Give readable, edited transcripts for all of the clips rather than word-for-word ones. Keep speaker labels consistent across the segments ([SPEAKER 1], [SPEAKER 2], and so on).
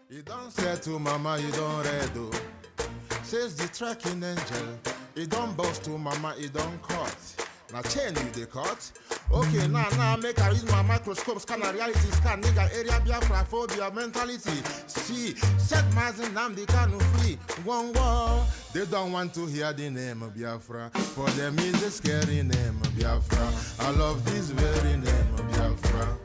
[SPEAKER 1] You don't say to mama, you don't read, oh. Says the tracking angel. You don't boast to mama, you don't cut. Now chain you the cut. Okay, now make I use my microscope, scan a reality scan, nigga area biafra phobia mentality. See, set mazin nam the canu free. One war. They don't want to hear the name of Biafra. For them is a scary name of Biafra. I love this very name of Biafra.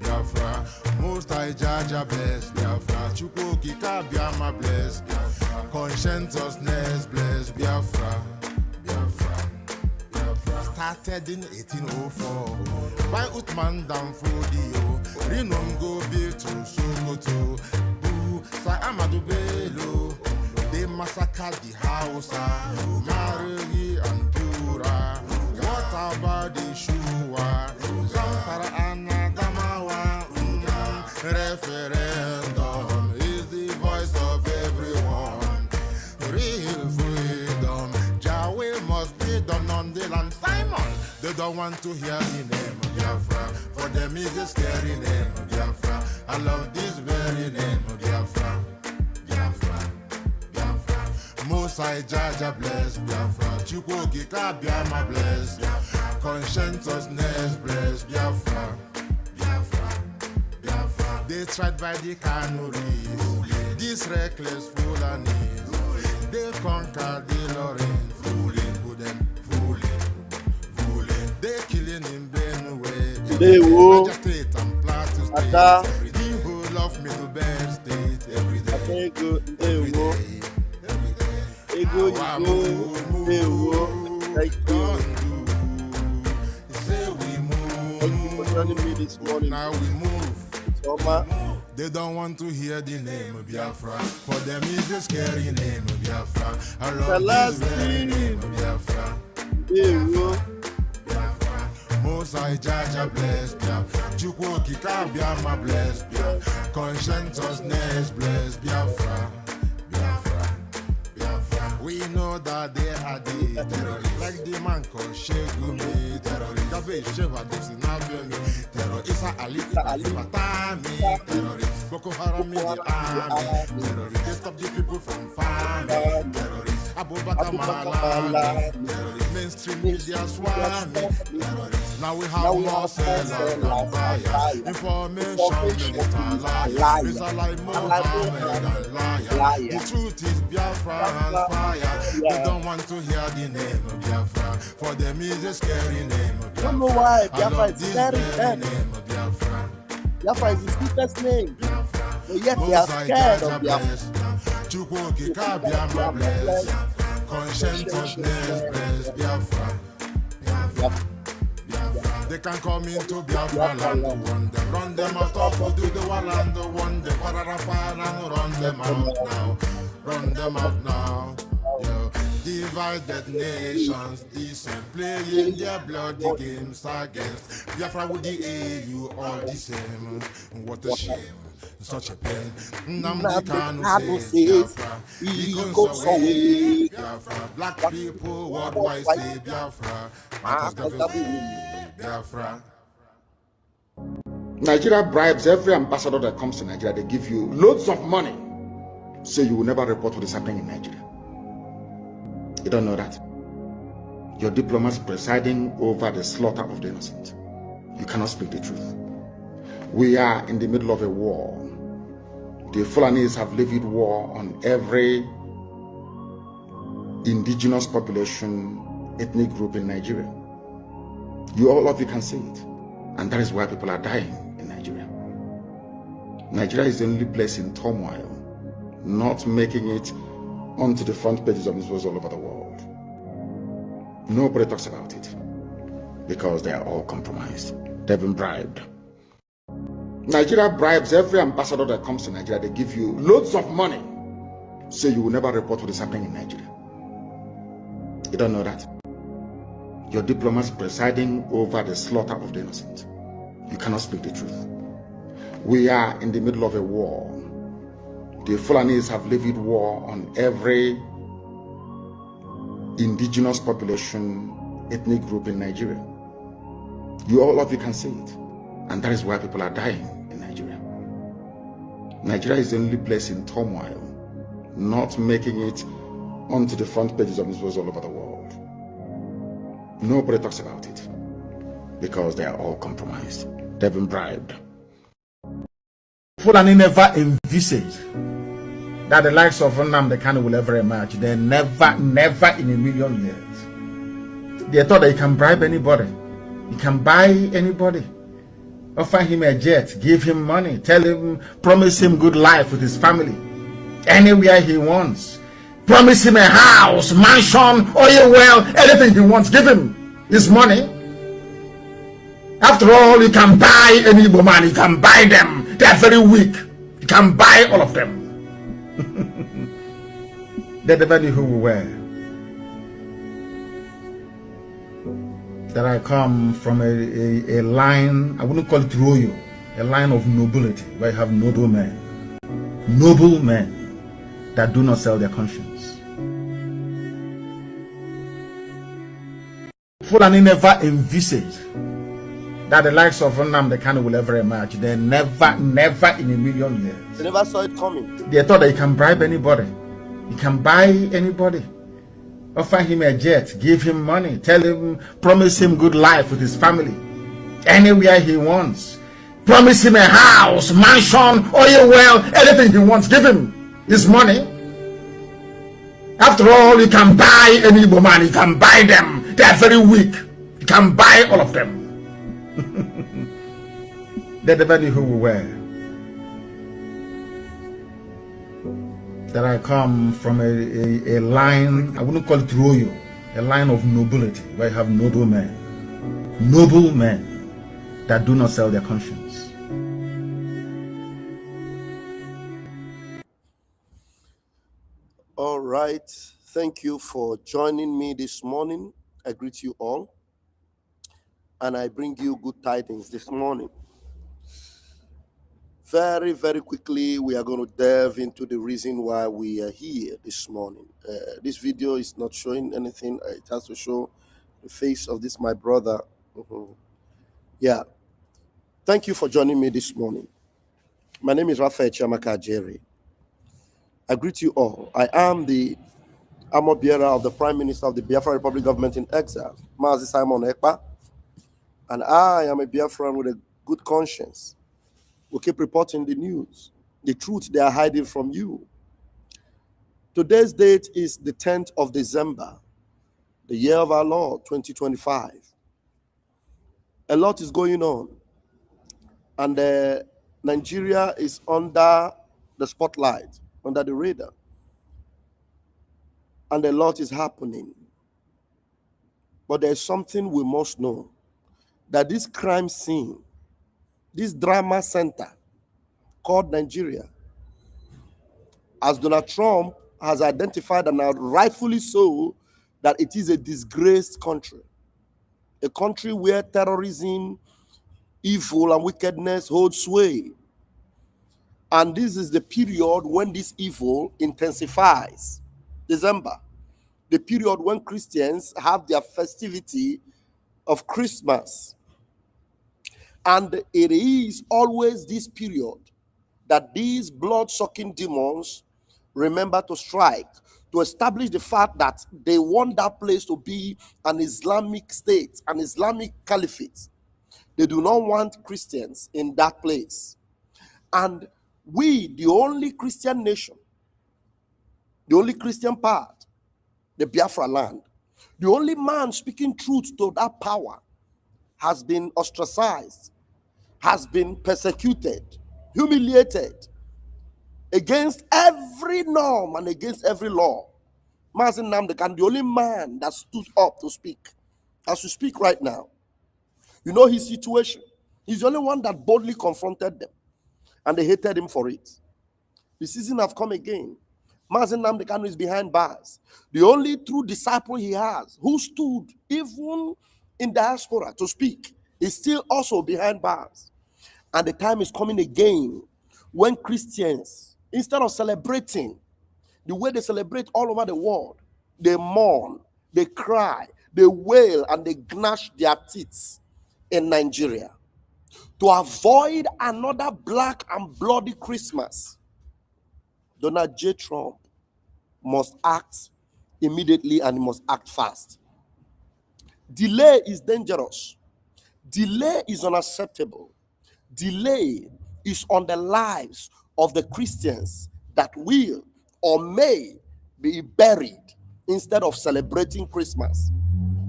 [SPEAKER 1] Biafra, most I judge a bless Biafra, Chukwuki Kabiama bless Biafra, conscientiousness bless Biafra, Biafra, Biafra. Started in 1804 by Utman Danfodio, Rinom go be to Sokoto, Boo, Sa Amadou Bello, they massacred the Hausa, Marigi and Pura. What about the Shua, Zamfara and referendum is the voice of everyone. Real freedom, Yahweh must be done on the land. Simon, they don't want to hear the name of Biafra. For them is a scary name of Biafra. I love this very name of Biafra. Biafra, Biafra. Most I Jaja bless Biafra. Chukwuki Kabiama bless Biafra. Conscientiousness bless Biafra. They tried by the canories, these reckless foolanies. They conquered the Lorraine, fooling, fooling. They killing in Benue, Niger State and Plateau State. The whole of Middle Belt State, every day. Now we move. They don't want to hear the name of Biafra. For them is a scary name of Biafra. I love this very name of Biafra. Biafra. Most I Jaja bless Biafra. Chukwuki Kabiama bless Biafra. Conscientiousness bless Biafra. Biafra. Biafra. We know that they are the terrorists. Like the man called Shegumi terrorist. Isa Ali Matami, terrorists, Boko Haram in the army, terrorists, they stop the people from farming, terrorists, Abubakar Malami, terrorists, mainstream media swami, terrorists. Now we have more sellers than buyers, information minister liars, it's a lie Mohammed and liar. The truth is Biafra and fire. They don't want to hear the name of Biafra, for them is a scary name of Biafra.
[SPEAKER 2] I don't know why Biafra is very dead.
[SPEAKER 1] Biafra
[SPEAKER 2] is the sweetest name, but yet they are scared of Biafra.
[SPEAKER 1] Chukwuki Kabiama bless, conscientiousness bless Biafra. They can come into Biafra land, run them out of do the one and the one, the Pararafan and run them out now. Yeah. Divided nations, decent, playing their bloody games against Biafra with the AU, all the same. What a shame, such a pain. Namdi Kanu says Biafra, he goes away. Biafra, black people worldwide say Biafra, Biafra.
[SPEAKER 3] Nigeria bribes every ambassador that comes to Nigeria. They give you loads of money, so you will never report what is happening in Nigeria. You don't know that. Your diplomats presiding over the slaughter of the innocent. You cannot speak the truth. We are in the middle of a war. The Fulanis have levied war on every indigenous population, ethnic group in Nigeria. All of you can see it. And that is why people are dying in Nigeria. Nigeria is the only place in turmoil, not making it onto the front pages of newspapers all over the world. Nobody talks about it because they are all compromised. They've been bribed. Nigeria bribes every ambassador that comes to Nigeria. They give you loads of money, so you will never report what is happening in Nigeria. You don't know that. Your diplomats presiding over the slaughter of the innocent. You cannot speak the truth. We are in the middle of a war. The Fulanis have levied war on every indigenous population, ethnic group in Nigeria. All of you can see it. And that is why people are dying in Nigeria. Nigeria is the only place in turmoil, not making it onto the front pages of newspapers all over the world. Nobody talks about it because they are all compromised. They've been bribed. Fulani never envisaged that the likes of Nnamdi Kanu will ever emerge. They never in a million years. They thought that you can bribe anybody. You can buy anybody. Offer him a jet, give him money, tell him, promise him good life with his family, anywhere he wants. Promise him a house, mansion, oil well, anything he wants. Give him his money. After all, you can buy any woman, you can buy them. They are very weak. You can buy all of them. They never knew who we were. That I come from a line, I wouldn't call it royal, a line of nobility, where you have noble men that do not sell their conscience. Fulani never envisaged that the likes of Nnamdi Kanu will ever emerge. They never in a million years.
[SPEAKER 2] They never saw it coming.
[SPEAKER 3] They thought that you can bribe anybody. You can buy anybody. Offer him a jet, give him money, tell him, promise him good life with his family, anywhere he wants. Promise him a house, mansion, oil well, anything he wants. Give him his money. After all, you can buy any woman, you can buy them. They are very weak. You can buy all of them. They never knew who we were. That I come from a line, I wouldn't call it royal, a line of nobility, where you have noble men that do not sell their conscience.
[SPEAKER 2] All right. Thank you for joining me this morning. I greet you all. And I bring you good tidings this morning. Very, very quickly, we are going to delve into the reason why we are here this morning. This video is not showing anything. It has to show the face of this, my brother. Yeah. Thank you for joining me this morning. My name is Raphael Chiamaka Jerry. I greet you all. I am the armor bearer of the Prime Minister of the Biafra Republic government in exile, Mazi Simon Ekpa. And I am a Biafran with a good conscience. We keep reporting the news, the truth they are hiding from you. Today's date is the 10th of December, the year of our Lord, 2025. A lot is going on, and Nigeria is under the spotlight, under the radar, and a lot is happening. But there's something we must know, that this crime scene, this drama center called Nigeria, as Donald Trump has identified, and now rightfully so, that it is a disgraced country, a country where terrorism, evil, and wickedness hold sway. And this is the period when this evil intensifies. December, the period when Christians have their festivity of Christmas. And it is always this period that these blood-sucking demons remember to strike, to establish the fact that they want that place to be an Islamic state, an Islamic caliphate. They do not want Christians in that place. And we, the only Christian nation, the only Christian part, the Biafra land, the only man speaking truth to that power, has been ostracized, has been persecuted, humiliated, against every norm and against every law. Mazi Nnamdi Kanu, the only man that stood up to speak, as we speak right now. You know his situation. He's the only one that boldly confronted them, and they hated him for it. The season have come again. Mazi Nnamdi Kanu is behind bars. The only true disciple he has, who stood even in diaspora to speak, is still also behind bars. And the time is coming again when Christians, instead of celebrating the way they celebrate all over the world, they mourn, they cry, they wail, and they gnash their teeth in Nigeria. To avoid another black and bloody Christmas, Donald J. Trump must act immediately and he must act fast. Delay is dangerous. Delay is unacceptable. Delay is on the lives of the Christians that will or may be buried instead of celebrating Christmas.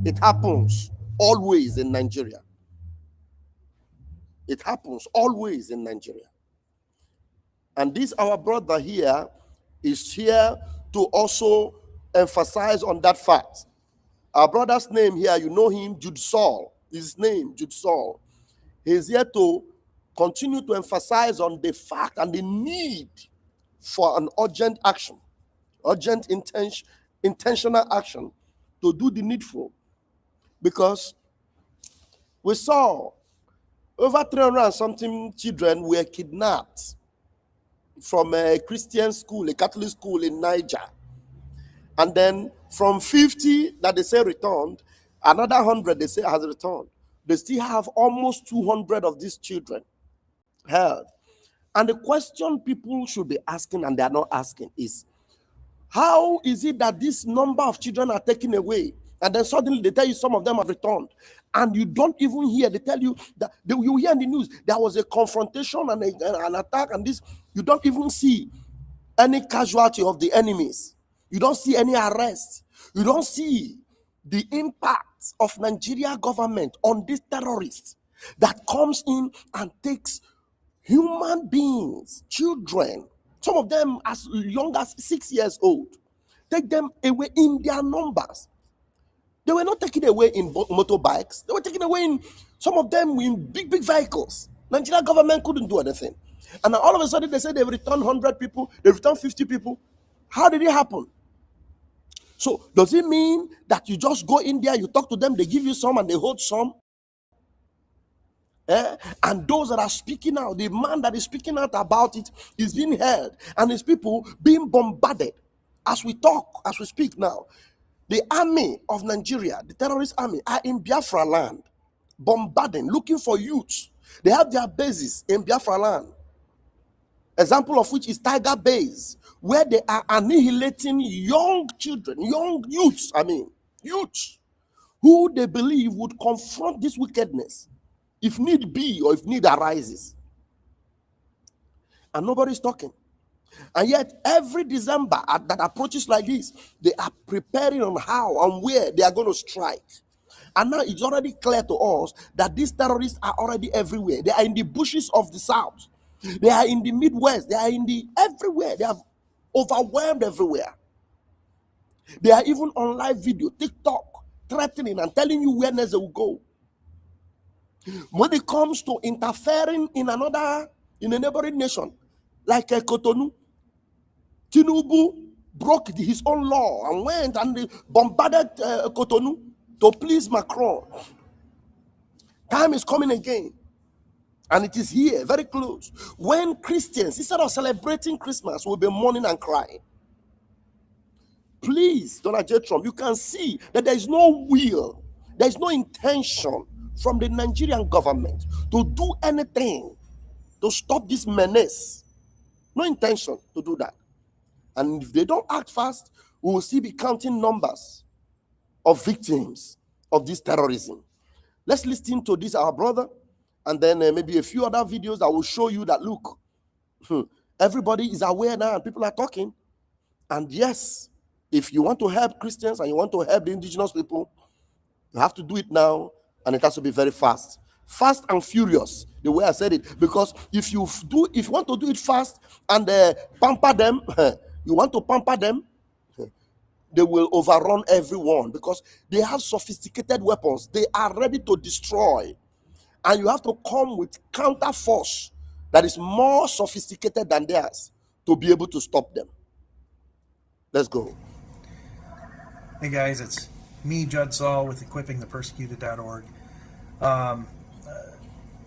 [SPEAKER 2] It happens always in Nigeria. It happens always in Nigeria. And this our brother here is here to also emphasize on that fact. Our brother's name here, you know him, Jude Saul. His name, Jude Saul. He's here to continue to emphasize on the fact and the need for an urgent action, urgent intentional action to do the needful. Because we saw over 300 and something children were kidnapped from a Christian school, a Catholic school in Niger. And then from 50 that they say returned, another 100 they say has returned. They still have almost 200 of these children held. And the question people should be asking, and they are not asking, is how is it that this number of children are taken away? And then suddenly they tell you some of them have returned. And you don't even hear. They tell you that you hear in the news there was a confrontation and an attack, and this. You don't even see any casualty of the enemies. You don't see any arrest. You don't see the impact of Nigeria government on these terrorists that comes in and takes human beings, children, some of them as young as 6 years old, take them away in their numbers. They were not taken away in motorbikes. They were taken away in, some of them in big vehicles. Nigeria government couldn't do anything. And all of a sudden they said they've returned 100 people, they've returned 50 people. How did it happen? So does it mean that you just go in there, you talk to them, they give you some and they hold some? And those that are speaking out, the man that is speaking out about it is being held, and his people being bombarded. As we talk, as we speak now, the army of Nigeria, the terrorist army, are in Biafra land, bombarding, looking for youths. They have their bases in Biafra land. Example of which is Tiger Base, where they are annihilating young children, young youths, youths, who they believe would confront this wickedness, if need be or if need arises. And nobody's talking. And yet, every December that approaches like this, they are preparing on how and where they are going to strike. And now it's already clear to us that these terrorists are already everywhere. They are in the bushes of the south. They are in the Midwest. They are in the everywhere. They have overwhelmed everywhere. They are even on live video, TikTok, threatening and telling you where next they will go. When it comes to interfering in a neighboring nation, like Cotonou, Tinubu broke his own law and went and bombarded Cotonou to please Macron. Time is coming again. And it is here, very close, when Christians, instead of celebrating Christmas, will be mourning and crying. Please, Donald J. Trump, you can see that there is no will, there is no intention from the Nigerian government to do anything to stop this menace. No intention to do that. And if they don't act fast, we will see be counting numbers of victims of this terrorism. Let's listen to this, our brother, and then maybe a few other videos that will show you that, look, everybody is aware now and people are talking. And yes, if you want to help Christians and you want to help the indigenous people, you have to do it now, and it has to be very fast. Fast and furious, the way I said it. Because if you want to do it fast and pamper them, you want to pamper them, they will overrun everyone because they have sophisticated weapons. They are ready to destroy. And you have to come with counter force that is more sophisticated than theirs to be able to stop them. Let's go.
[SPEAKER 4] Hey guys, it's me, Judd Saul, with equippingthepersecuted.org.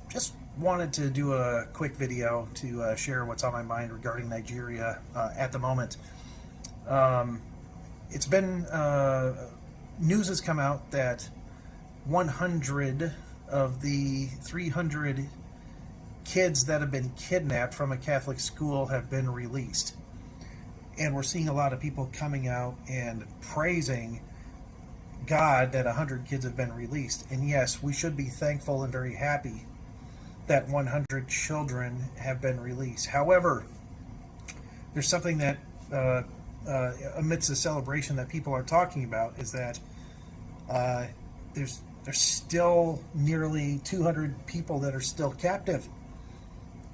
[SPEAKER 4] Just wanted to do a quick video to share what's on my mind regarding Nigeria at the moment. It's been, news has come out that 100 of the 300 kids that have been kidnapped from a Catholic school have been released. And we're seeing a lot of people coming out and praising God that 100 kids have been released. And yes, we should be thankful and very happy that 100 children have been released. However, there's something that amidst the celebration that people are talking about is that there's still nearly 200 people that are still captive.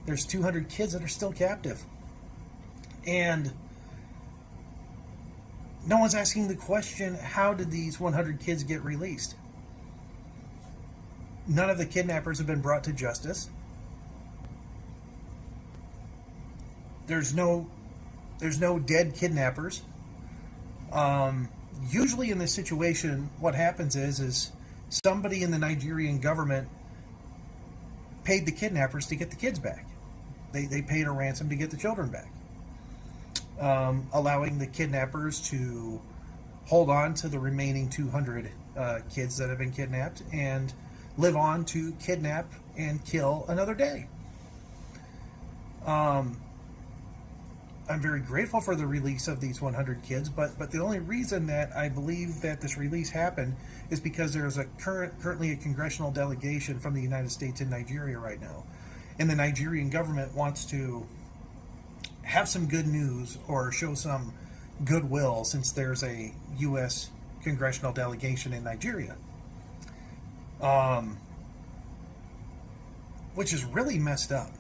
[SPEAKER 4] There's 200 kids that are still captive. And no one's asking the question, how did these 100 kids get released? None of the kidnappers have been brought to justice. There's no dead kidnappers. Usually in this situation, what happens is somebody in the Nigerian government paid the kidnappers to get the kids back. They paid a ransom to get the children back, allowing the kidnappers to hold on to the remaining 200 kids that have been kidnapped and live on to kidnap and kill another day. I'm very grateful for the release of these 100 kids, but the only reason that I believe that this release happened is because there's currently a congressional delegation from the United States in Nigeria right now. And the Nigerian government wants to have some good news or show some goodwill since there's a U.S. congressional delegation in Nigeria. Which is really messed up.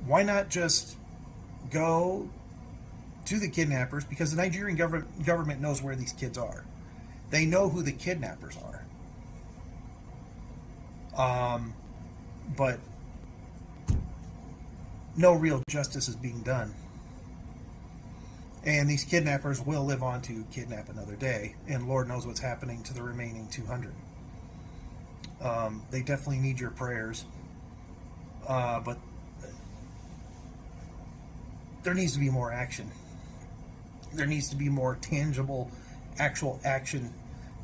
[SPEAKER 4] Why not just go to the kidnappers? Because the Nigerian government knows where these kids are. They know who the kidnappers are. But no real justice is being done. And these kidnappers will live on to kidnap another day. And Lord knows what's happening to the remaining 200. They definitely need your prayers. But there needs to be more action. There needs to be more tangible, actual action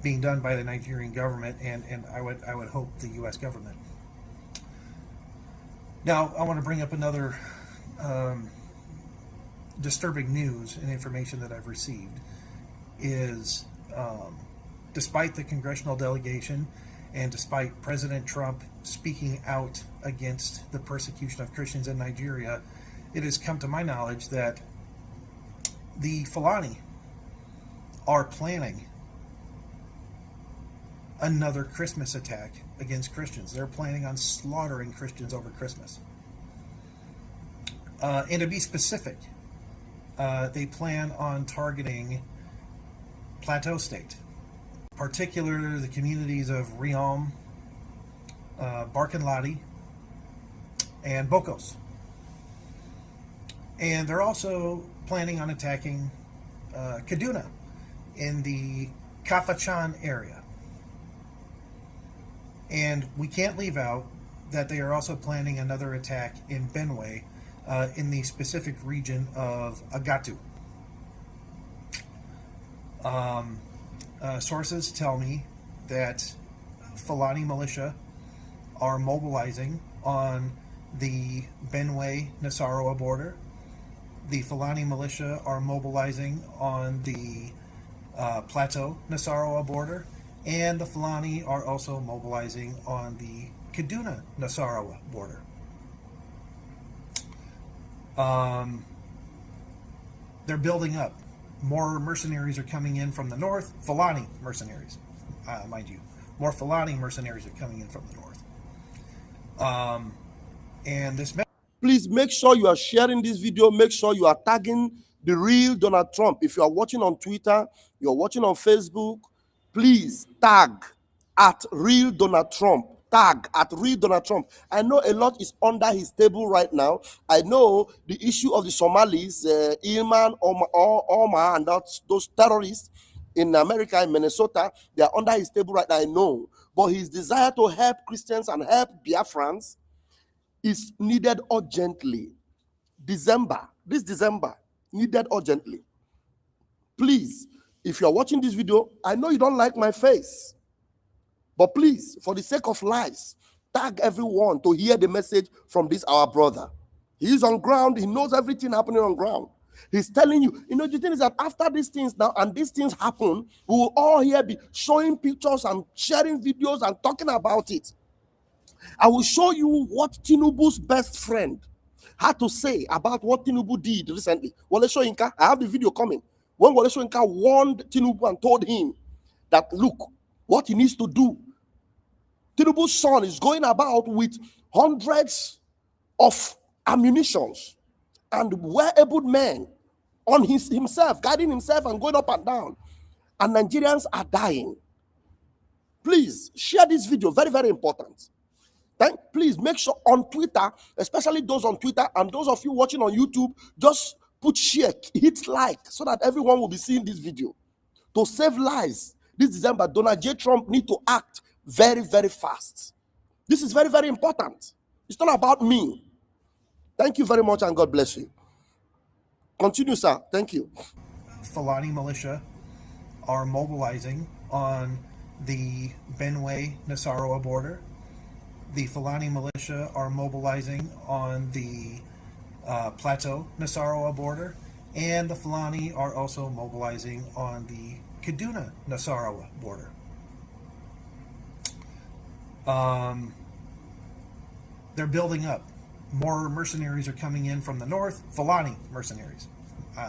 [SPEAKER 4] being done by the Nigerian government, and I would hope the U.S. government. Now, I want to bring up another disturbing news and information that I've received is despite the congressional delegation and despite President Trump speaking out against the persecution of Christians in Nigeria, it has come to my knowledge that the Fulani are planning another Christmas attack against Christians. They're planning on slaughtering Christians over Christmas. And to be specific, they plan on targeting Plateau State, particularly the communities of Riom, Barkin-Ladi, and Bokos. And they're also planning on attacking Kaduna in the Kafachan area. And we can't leave out that they are also planning another attack in Benue in the specific region of Agatu. Sources tell me that Fulani militia are mobilizing on the Benue-Nasarawa border. The Fulani militia are mobilizing on the Plateau-Nasarawa border, and the Fulani are also mobilizing on the Kaduna-Nasarawa border. They're building up. More mercenaries are coming in from the north. Fulani mercenaries, mind you. More Fulani mercenaries are coming in from the north. And this...
[SPEAKER 2] Please make sure you are sharing this video. Make sure you are tagging the real Donald Trump. If you are watching on Twitter, you're watching on Facebook, please tag at real Donald Trump. Tag at real Donald Trump. I know a lot is under his table right now. I know the issue of the Somalis, Ilman, Omar, and those terrorists in America, in Minnesota, they are under his table right now. I know. But his desire to help Christians and help Biafrans is needed urgently. This December, needed urgently. Please, if you're watching this video, I know you don't like my face. But please, for the sake of lives, tag everyone to hear the message from this our brother. He is on ground. He knows everything happening on ground. He's telling you, the thing is that after these things now and these things happen, we will all here be showing pictures and sharing videos and talking about it. I will show you what Tinubu's best friend had to say about what Tinubu did recently. Wole Soyinka, I have the video coming. When Wole Soyinka warned Tinubu and told him that, look, what he needs to do. Tinubu's son is going about with hundreds of ammunitions and well-able men on himself, guiding himself and going up and down. And Nigerians are dying. Please share this video. Very, very important. Then please make sure on Twitter, especially those on Twitter and those of you watching on YouTube, just put share, hit like, so that everyone will be seeing this video. To save lives this December, Donald J. Trump need to act very, very fast. This is very, very important. It's not about me. Thank you very much and God bless you. Continue, sir. Thank you.
[SPEAKER 4] Fulani militia are mobilizing on the Benue-Nasarawa border. The Fulani militia are mobilizing on the Plateau-Nasarawa border. And the Fulani are also mobilizing on the Kaduna-Nasarawa border. They're building up. More mercenaries are coming in from the north. Fulani mercenaries,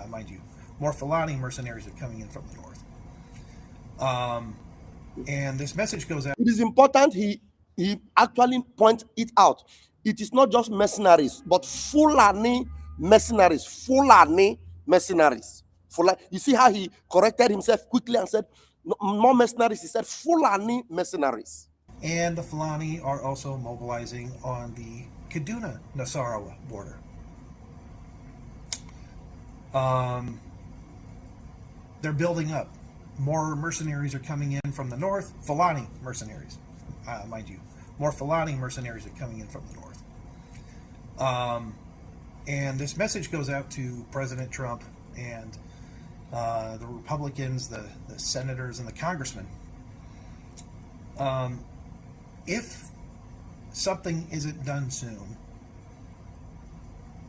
[SPEAKER 4] mind you. More Fulani mercenaries are coming in from the north. And this message goes out.
[SPEAKER 2] It is important he actually points it out. It is not just mercenaries, but Fulani mercenaries. Fulani mercenaries. You see how he corrected himself quickly and said, no mercenaries. He said Fulani mercenaries.
[SPEAKER 4] And the Fulani are also mobilizing on the Kaduna-Nasarawa border. They're building up. More mercenaries are coming in from the north. Fulani mercenaries, mind you. More Fulani mercenaries are coming in from the north. And this message goes out to President Trump and the Republicans, the senators, and the congressmen. If something isn't done soon,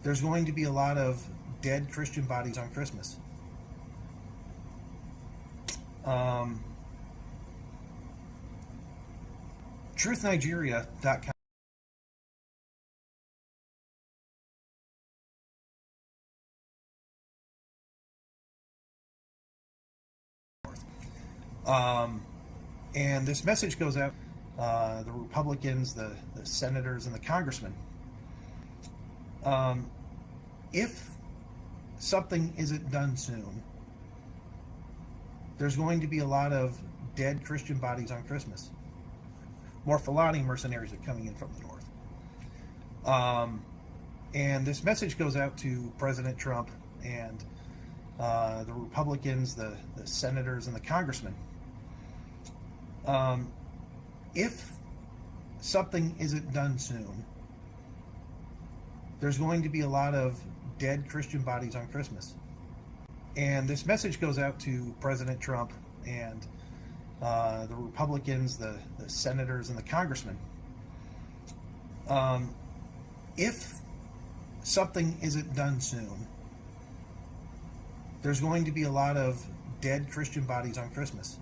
[SPEAKER 4] there's going to be a lot of dead Christian bodies on Christmas. TruthNigeria.com and this message goes out the Republicans, the senators, and the congressmen. If something isn't done soon, there's going to be a lot of dead Christian bodies on Christmas. More Fulani mercenaries are coming in from the north. And this message goes out to President Trump and the Republicans, the senators, and the congressmen. If something isn't done soon, there's going to be a lot of dead Christian bodies on Christmas. And this message goes out to President Trump and the Republicans, the senators, and the congressmen. If something isn't done soon, there's going to be a lot of dead Christian bodies on Christmas.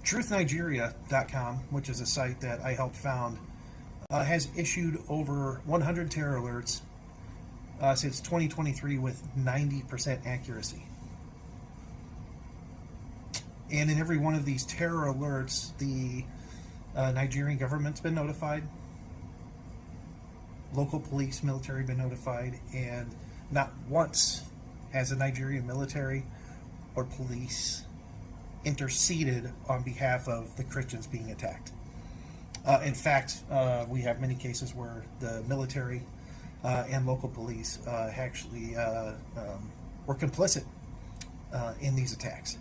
[SPEAKER 4] TruthNigeria.com, which is a site that I helped found, has issued over 100 terror alerts since 2023 with 90% accuracy. And in every one of these terror alerts, the Nigerian government's been notified, local police, military been notified, and not once has the Nigerian military or police interceded on behalf of the Christians being attacked. In fact, we have many cases where the military and local police actually were complicit in these attacks.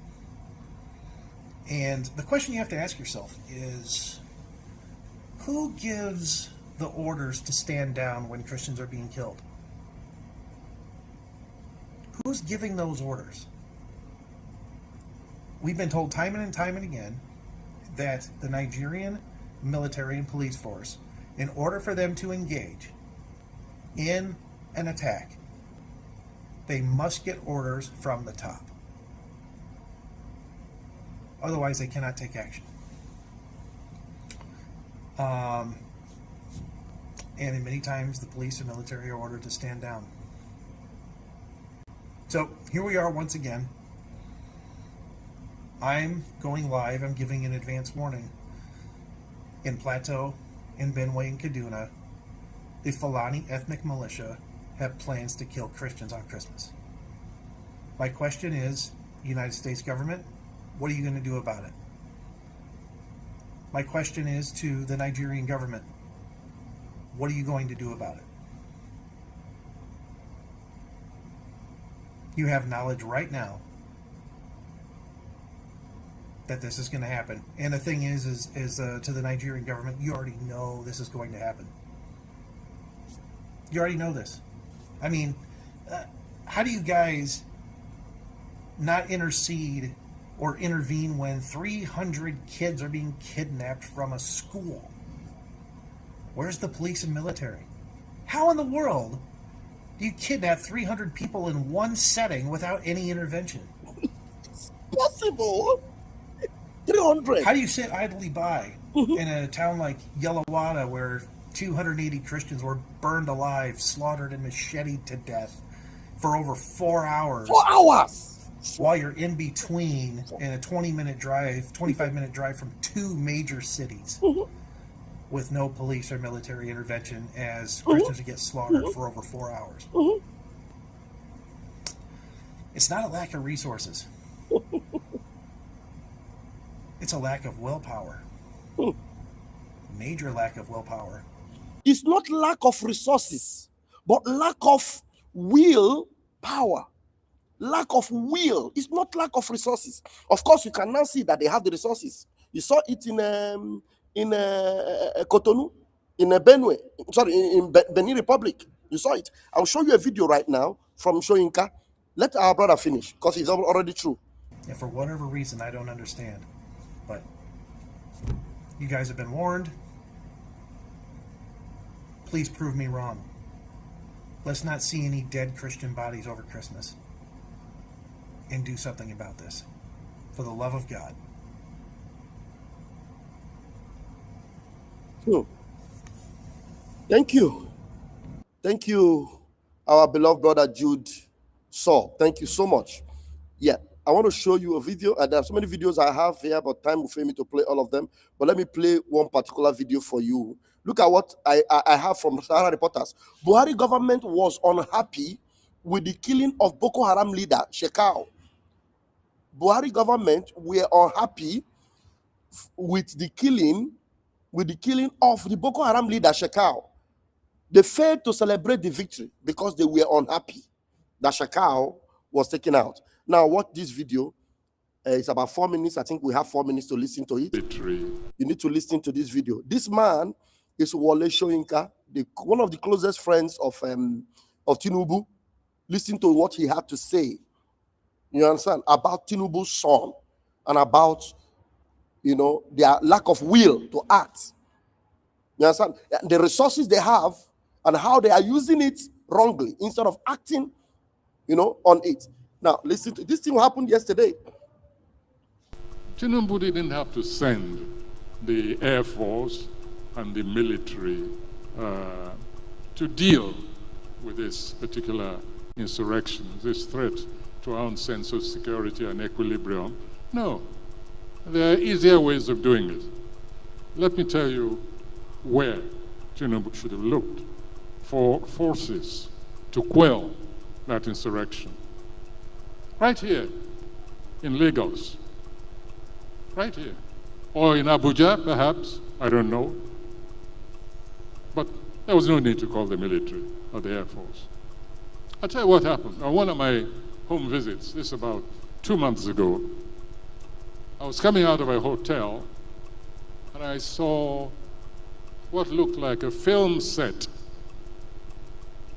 [SPEAKER 4] And the question you have to ask yourself is, who gives the orders to stand down when Christians are being killed? Who's giving those orders? We've been told time and time and again that the Nigerian military and police force, in order for them to engage in an attack, they must get orders from the top. Otherwise, they cannot take action. And many times the police and military are ordered to stand down. So here we are once again. I'm going live. I'm giving an advance warning. In Plateau, in Benue, and Kaduna, the Fulani ethnic militia have plans to kill Christians on Christmas. My question is, United States government, what are you going to do about it? My question is to the Nigerian government, what are you going to do about it? You have knowledge right now that this is going to happen. And the thing is to the Nigerian government, you already know this is going to happen. You already know this. I mean, how do you guys not intercede or intervene when 300 kids are being kidnapped from a school? Where's the police and military? How in the world do you kidnap 300 people in one setting without any intervention?
[SPEAKER 2] It's possible. 300.
[SPEAKER 4] How do you sit idly by in a town like Yellowada where 280 Christians were burned alive, slaughtered, and macheted to death for over 4 hours?
[SPEAKER 2] 4 hours!
[SPEAKER 4] While you're in between in a 25-minute drive from two major cities with no police or military intervention as Christians get slaughtered for over 4 hours. It's not a lack of resources. It's a lack of willpower. Major lack of willpower.
[SPEAKER 2] It's not lack of resources, but lack of willpower. Lack of will. It's not lack of resources. Of course, you can now see that they have the resources. You saw it in Cotonou, in Benue, sorry, in Benin Republic. You saw it. I'll show you a video right now from Shoyinka. Let our brother finish, because he's already through.
[SPEAKER 4] And for whatever reason, I don't understand. But you guys have been warned. Please prove me wrong. Let's not see any dead Christian bodies over Christmas. And do something about this. For the love of God.
[SPEAKER 2] Thank you. Thank you, our beloved brother Jude Saul. Thank you so much. Yeah, I want to show you a video. There are so many videos I have here, but time will fail me to play all of them. But let me play one particular video for you. Look at what I have from Sahara Reporters. Buhari government was unhappy with the killing of Boko Haram leader Shekau. Buhari government were unhappy with the killing of the Boko Haram leader Shekau. They failed to celebrate the victory because they were unhappy that Shekau was taken out. Now watch this video. It's about 4 minutes. I think we have 4 minutes to listen to it. Victory. You need to listen to this video. This man is Wole Soyinka, one of the closest friends of Tinubu. Listen to what he had to say. You understand? About Tinubu's son and about, their lack of will to act. You understand? The resources they have and how they are using it wrongly instead of acting, on it. Now, listen to this thing happened yesterday.
[SPEAKER 5] Tinubu didn't have to send the Air Force and the military to deal with this particular insurrection, this threat to our own sense of security and equilibrium. No, there are easier ways of doing it. Let me tell you where Tinubu should have looked for forces to quell that insurrection. Right here in Lagos, right here, or in Abuja, perhaps, I don't know. But there was no need to call the military or the Air Force. I'll tell you what happened. On one of my home visits, this about 2 months ago, I was coming out of a hotel and I saw what looked like a film set.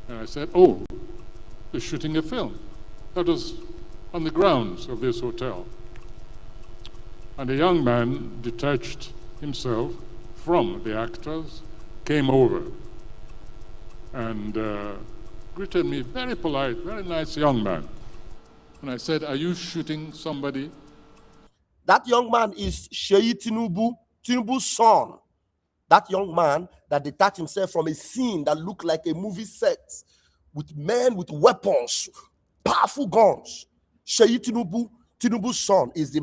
[SPEAKER 5] And I said, oh, they're shooting a film. That was on the grounds of this hotel. And a young man detached himself from the actors, came over and greeted me, very polite, very nice young man. And I said, "Are you shooting somebody?"
[SPEAKER 2] That young man is Sheyi Tinubu's son. That young man that detached himself from a scene that looked like a movie set with men with weapons, powerful guns. Sheyi Tinubu's son is the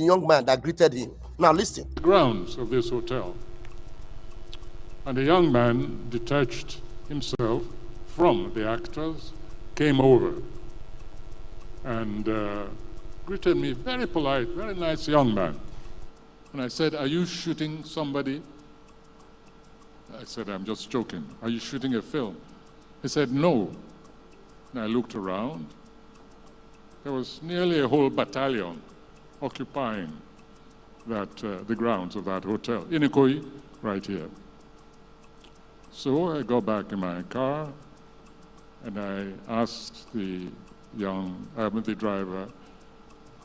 [SPEAKER 2] young man that greeted him. Now listen.
[SPEAKER 5] The grounds of this hotel. And a young man detached himself from the actors, came over and greeted me, very polite, very nice young man. And I said, "Are you shooting somebody?" I said, "I'm just joking. Are you shooting a film?" He said, "No." And I looked around. There was nearly a whole battalion occupying the grounds of that hotel, in Ikoyi, right here. So I got back in my car and I asked the driver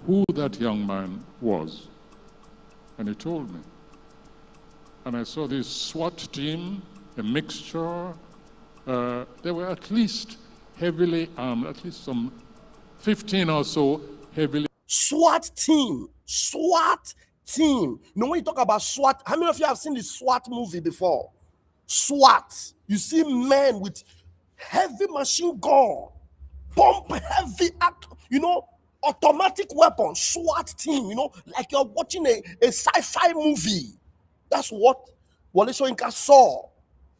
[SPEAKER 5] who that young man was. And he told me. And I saw this SWAT team, a mixture. They were at least heavily armed, at least some 15 or so heavily.
[SPEAKER 2] SWAT team. You know, when you talk about SWAT, how many of you have seen the SWAT movie before? SWAT. You see men with heavy machine gun, pump heavy, automatic weapon, SWAT team, like you're watching a sci-fi movie. That's what Wole Soyinka saw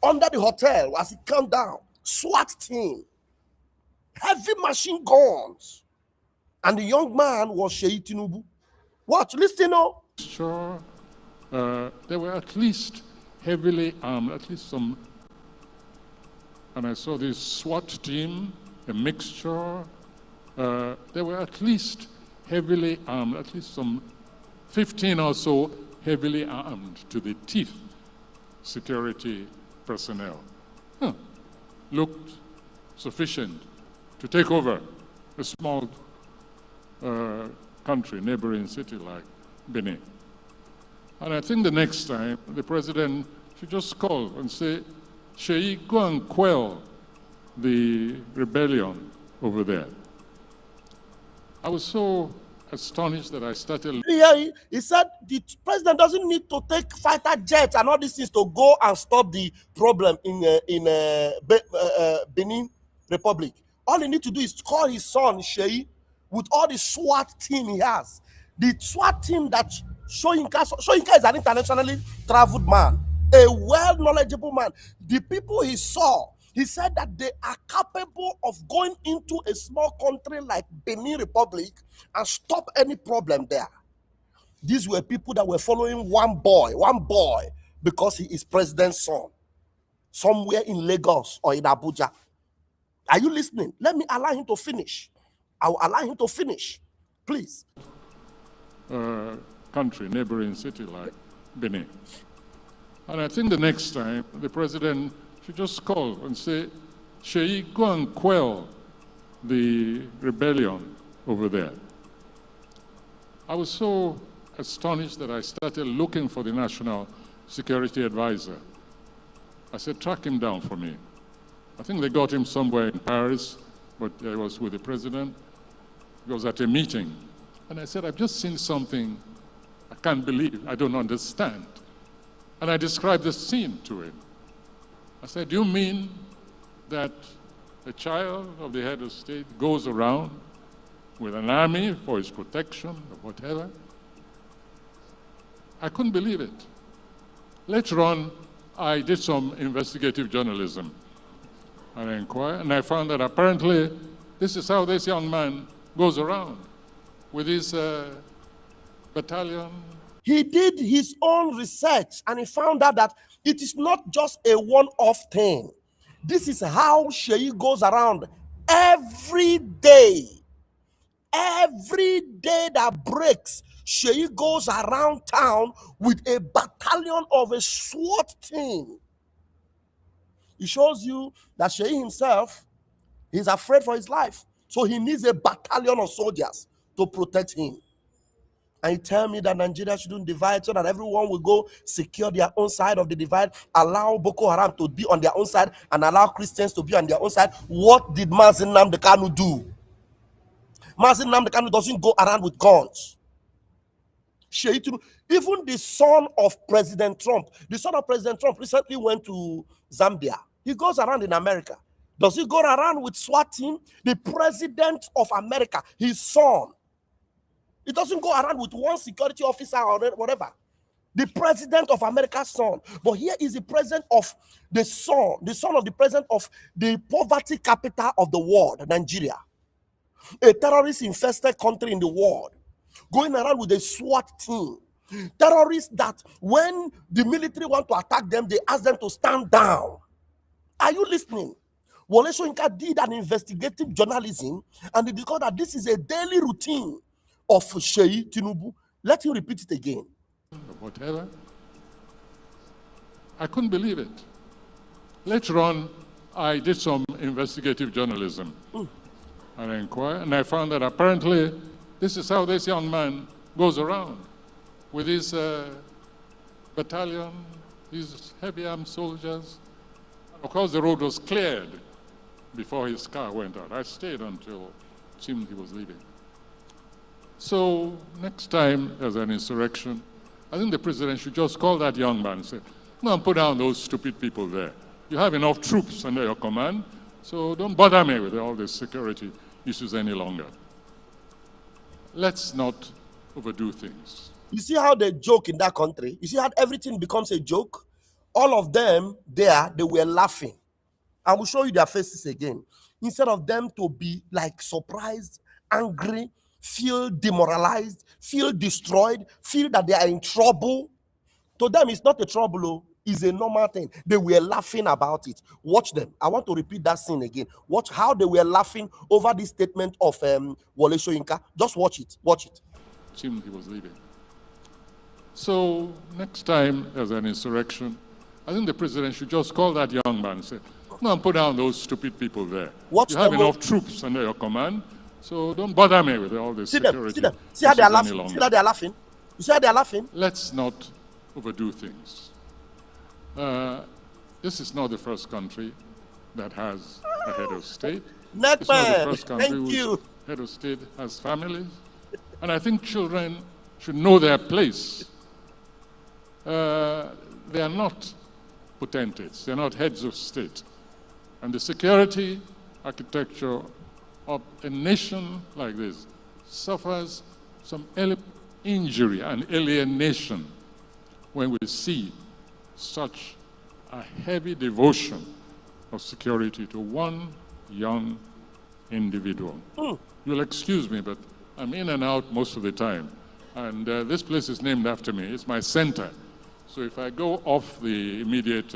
[SPEAKER 2] under the hotel as he came down. SWAT team, heavy machine guns. And the young man was Sheyi Tinubu. Watch, listen up.
[SPEAKER 5] Sure, they were at least heavily armed, at least some. And I saw this SWAT team, a mixture. They were at least heavily armed, at least some 15 or so heavily armed to the teeth security personnel. Looked sufficient to take over a small country, neighboring city like Benin. And I think the next time the president should just call and say, "Sheyi, go and quell the rebellion over there." I was so astonished that I started.
[SPEAKER 2] Yeah, he said the president doesn't need to take fighter jets and all these things to go and stop the problem in Benin Republic. All he needs to do is call his son Sheyi with all the SWAT team he has. The SWAT team that Soyinka is an internationally traveled man, a well-knowledgeable man. The people he saw, he said that they are capable of going into a small country like Benin Republic and stop any problem there. These were people that were following one boy, because he is president's son, somewhere in Lagos or in Abuja. Are you listening? Let me allow him to finish. I will allow him to finish. Please.
[SPEAKER 5] Country, neighboring city like Benin. And I think the next time the president should just call and say, "Sheyi, go and quell the rebellion over there." I was so astonished that I started looking for the National Security Advisor. I said, "Track him down for me." I think they got him somewhere in Paris, but I was with the president. He was at a meeting. And I said, "I've just seen something I can't believe, I don't understand." And I described the scene to him. I said, "Do you mean that a child of the head of state goes around with an army for his protection or whatever?" I couldn't believe it. Later on, I did some investigative journalism. And I inquired, and I found that apparently this is how this young man goes around with his battalion.
[SPEAKER 2] He did his own research and he found out that it is not just a one-off thing. This is how Sheyi goes around every day. Every day that breaks, Sheyi goes around town with a battalion of a SWAT team. It shows you that Sheyi himself, he's afraid for his life. So he needs a battalion of soldiers to protect him. And you tell me that Nigeria shouldn't divide so that everyone will go secure their own side of the divide, allow Boko Haram to be on their own side, and allow Christians to be on their own side. What did Mazin Nnamdi Kanu do? Mazin Nnamdi Kanu doesn't go around with guns. Even the son of President Trump, recently went to Zambia. He goes around in America. Does he go around with SWAT team? The president of America, his son, he doesn't go around with one security officer or whatever. The president of America's son. But here is the president of the son of the president of the poverty capital of the world, Nigeria. A terrorist-infested country in the world, going around with a SWAT team. Terrorists that when the military want to attack them, they ask them to stand down. Are you listening? Wole Soyinka did an investigative journalism, and he discovered that this is a daily routine of Sheyi Tinubu. Let him repeat it again.
[SPEAKER 5] Whatever. I couldn't believe it. Later on, I did some investigative journalism. And I inquired, and I found that apparently this is how this young man goes around with his battalion, his heavy armed soldiers. Of course, the road was cleared before his car went out. I stayed until it seemed he was leaving. So next time there's an insurrection, I think the president should just call that young man and say, "Go and put down those stupid people there. You have enough troops under your command, so don't bother me with all these security issues any longer." Let's not overdo things.
[SPEAKER 2] You see how they joke in that country? You see how everything becomes a joke? All of them there, they were laughing. I will show you their faces again. Instead of them to be like surprised, angry, feel demoralized, feel destroyed, feel that they are in trouble. To them, it's not a trouble, it's a normal thing. They were laughing about it. Watch them. I want to repeat that scene again. Watch how they were laughing over this statement of Wole Soyinka. Just watch it. Watch it.
[SPEAKER 5] Seemed he was leaving. So next time there's an insurrection, I think the president should just call that young man and say, "Go and put down those stupid people there.
[SPEAKER 2] Watch
[SPEAKER 5] you have
[SPEAKER 2] them.
[SPEAKER 5] enough troops under your command, so don't bother me with all this security.
[SPEAKER 2] See them. See how they are
[SPEAKER 5] issues
[SPEAKER 2] laughing.
[SPEAKER 5] any longer."
[SPEAKER 2] See how they are laughing. You see how they are laughing?
[SPEAKER 5] Let's not overdo things. This is not the first country that has a head of state. It's not the first country whose head of state has families. And I think children should know their place. They are not potentates. They're not heads of state. And the security architecture of a nation like this suffers some injury and alienation when we see such a heavy devotion of security to one young individual. You'll excuse me, but I'm in and out most of the time. And this place is named after me. It's my center. So if I go off the immediate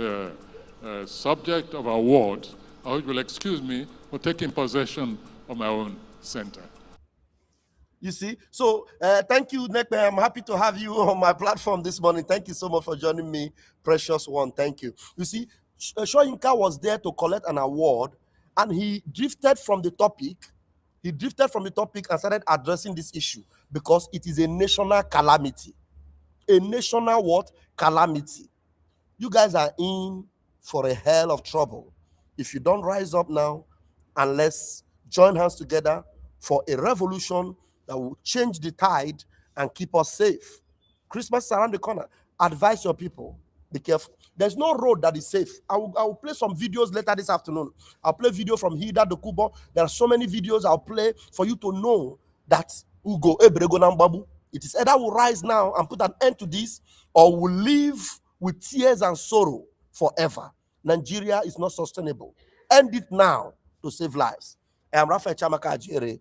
[SPEAKER 5] subject of our ward, I hope you'll excuse me for taking possession of my own center.
[SPEAKER 2] You see? So thank you, Nekpe. I'm happy to have you on my platform this morning. Thank you so much for joining me, precious one. Thank you. You see, Soyinka was there to collect an award, and he drifted from the topic. He drifted from the topic and started addressing this issue because it is a national calamity. A national what? Calamity. You guys are in for a hell of trouble if you don't rise up now, and let's join hands together for a revolution that will change the tide and keep us safe. Christmas is around the corner. Advise your people. Be careful. There's no road that is safe. I will play some videos later this afternoon. I'll play video from Hida Dokubo. There are so many videos I'll play for you to know that Ugo Ebrego Nambabu. It is either we'll rise now and put an end to this, or we'll live with tears and sorrow forever. Nigeria is not sustainable. End it now to save lives. I am Raphael Chamaka Ajere,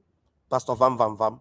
[SPEAKER 2] Pastor Vam Vam Vam.